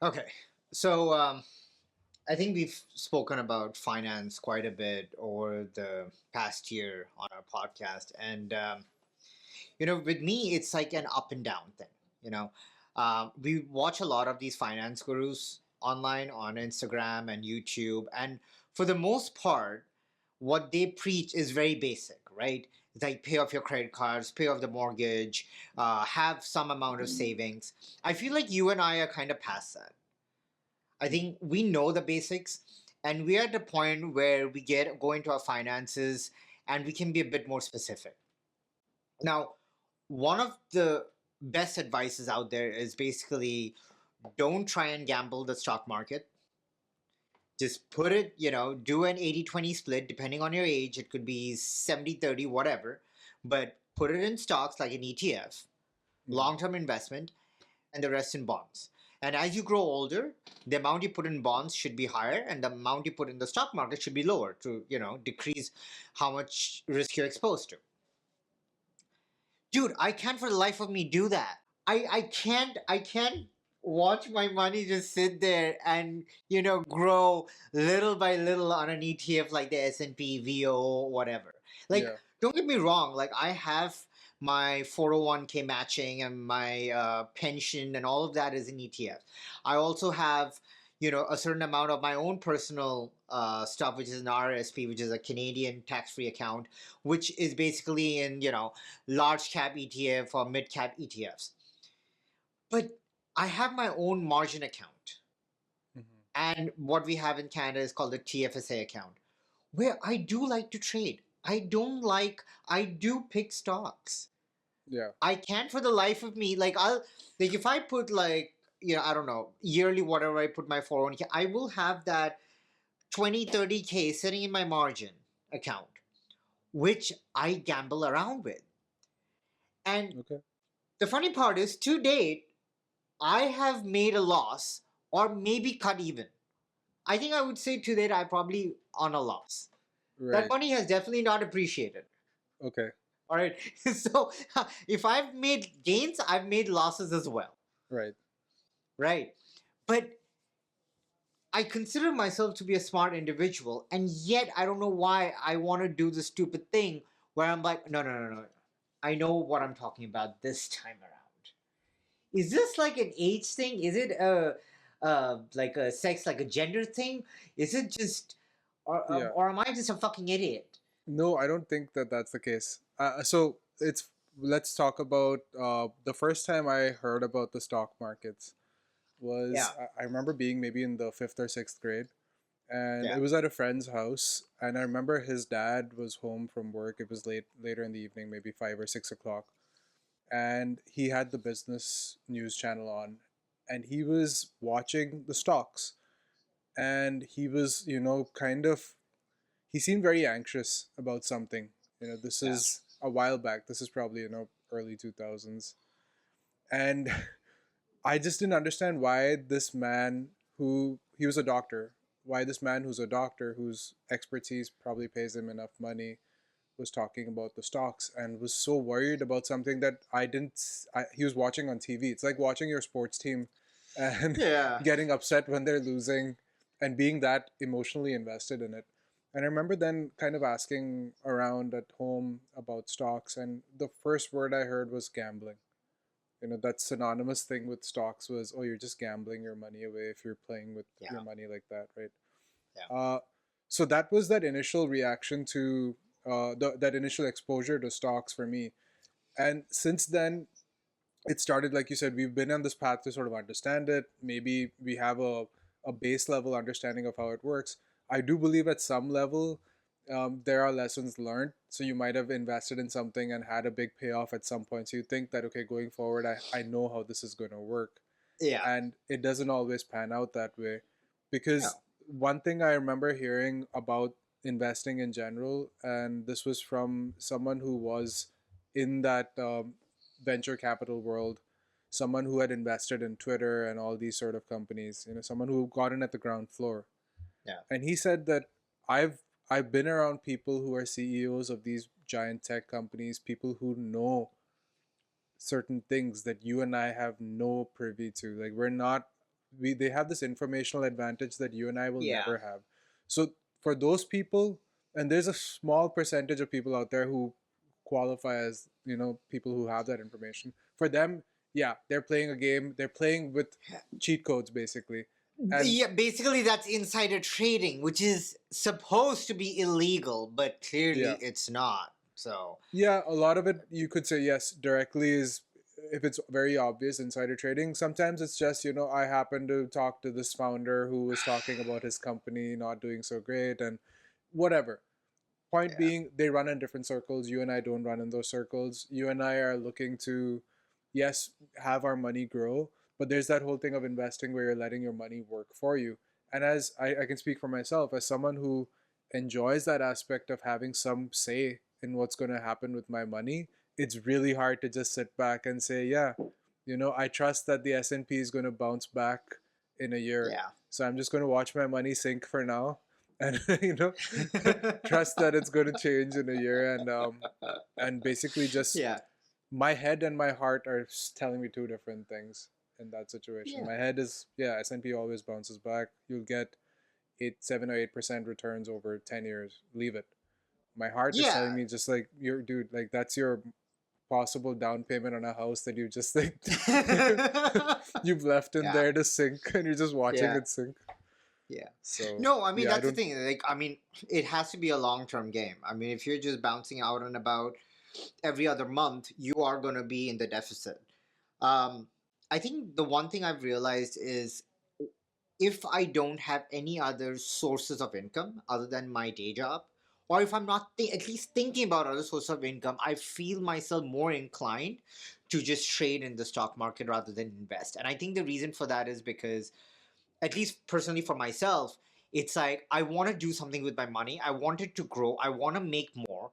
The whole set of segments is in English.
Okay. So I think we've spoken about finance quite a bit over the past year on our podcast. And, with me, it's like an up and down thing. You know, we watch a lot of these finance gurus online on Instagram and YouTube. And for the most part, what they preach is very basic, right? It's like pay off your credit cards, pay off the mortgage, have some amount of savings. I feel like you and I are kind of past that. I think we know the basics, and we're at the point where we go into our finances and we can be a bit more specific. Now, one of the best advices out there is basically don't try and gamble the stock market. Just put it, do an 80-20 split depending on your age. It could be 70-30, whatever, but put it in stocks like an ETF, Mhm. long term investment, and the rest in bonds. And as you grow older, the amount you put in bonds should be higher, and the amount you put in the stock market should be lower to, decrease how much risk you're exposed to. Dude, I can't for the life of me do that. I can't watch my money just sit there and grow little by little on an ETF like the S&P, VO, whatever. Like, Yeah. don't get me wrong, like I have my 401k matching and my pension and all of that is in ETF. I also have a certain amount of my own personal stuff, which is an RSP, which is a Canadian tax-free account, which is basically in large cap ETF or mid cap ETFs. But I have my own margin account. Mhm. And what we have in Canada is called the TFSA account, where I do like to trade. I do pick stocks. Yeah. I can't for the life of me, like if I put like, I don't know, yearly whatever I put my 401k, I will have that 20-30K sitting in my margin account, which I gamble around with. And Okay. the funny part is, to date, I have made a loss or maybe cut even. I think I would say to date I probably on a loss. That Right. money has definitely not appreciated. Okay. All right. So if I've made gains, I've made losses as well. Right. Right. But I consider myself to be a smart individual, and yet I don't know why I want to do the stupid thing where I'm like, no, no, no, no. I know what I'm talking about this time around. Is this like an age thing? Is it like a sex, like a gender thing? Is it just, Yeah. or am I just a fucking idiot? No, I don't think that that's the case. So it's let's talk about the first time I heard about the stock markets Yeah, was I remember being maybe in the fifth or sixth grade, and yeah, it was at a friend's house, and I remember his dad was home from work. It was later in the evening, maybe 5 or 6 o'clock, and he had the business news channel on, and he was watching the stocks, and he was kind of he seemed very anxious about something. This yeah. is a while back. This is probably early 2000s, and I just didn't understand why this man, who he was a doctor, why this man who's a doctor, whose expertise probably pays him enough money, was talking about the stocks and was so worried about something that I didn't. He was watching on TV. It's like watching your sports team and Yeah. getting upset when they're losing and being that emotionally invested in it. And I remember then kind of asking around at home about stocks, and the first word I heard was gambling. That synonymous thing with stocks was, oh, you're just gambling your money away if you're playing with your Yeah, money like that, right? yeah, So that was that initial reaction to that initial exposure to stocks for me. And since then, it started, like you said, we've been on this path to sort of understand it. Maybe we have a base level understanding of how it works. I do believe at some level there are lessons learned. So you might have invested in something and had a big payoff at some point. So you think that, okay, going forward, I know how this is going to work. yeah. And it doesn't always pan out that way. No. Because one thing I remember hearing about investing in general, and this was from someone who was in that venture capital world, someone who had invested in Twitter and all these sort of companies, someone who got in at the ground floor. Yeah, And he said that I've I've been around people who are CEOs of these giant tech companies, people who know certain things that you and I have no privy to. Like, we're not they have this informational advantage that you and I will Yeah. never have. So for those people, and there's a small percentage of people out there who qualify as, people who have that information. For them, yeah, they're playing a game. They're playing with cheat codes basically. And Yeah, basically that's insider trading, which is supposed to be illegal, but clearly yeah, it's not. So, yeah, a lot of it you could say yes directly is, if it's very obvious insider trading. Sometimes it's just, I happen to talk to this founder who was talking about his company not doing so great and whatever. Point yeah. being, they run in different circles. You and I don't run in those circles. You and I are looking to, yes, have our money grow, but there's that whole thing of investing where you're letting your money work for you. And as I can speak for myself, as someone who enjoys that aspect of having some say in what's going to happen with my money, it's really hard to just sit back and say, yeah, I trust that the S&P is going to bounce back in a year. Yeah. So I'm just going to watch my money sink for now and trust that it's going to change in a year, and basically just Yeah. my head and my heart are telling me two different things in that situation. Yeah. My head is, yeah, S&P always bounces back. You'll get 7 or 8% returns over 10 years. Leave it. My heart is telling Yeah. me just like, your dude, like that's your possible down payment on a house that you just like you've left in Yeah. there to sink, and you're just watching Yeah. it sink. Yeah. So No, I mean yeah, I that's the don't. thing. Like, I mean, it has to be a long-term game. I mean, if you're just bouncing out and about every other month, you are going to be in the deficit. Um, I think the one thing I've realized is if I don't have any other sources of income other than my day job, or if I'm not at least thinking about other sources of income, I feel myself more inclined to just trade in the stock market rather than invest. And I think the reason for that is because, at least personally for myself, it's like I want to do something with my money. I want it to grow. I want to make more.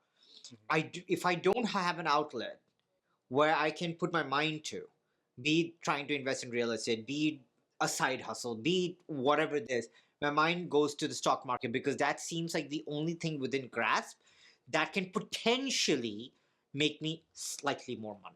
If I don't have an outlet where I can put my mind to, be it trying to invest in real estate, be it a side hustle, be it whatever it is, my mind goes to the stock market because that seems like the only thing within grasp that can potentially make me slightly more money.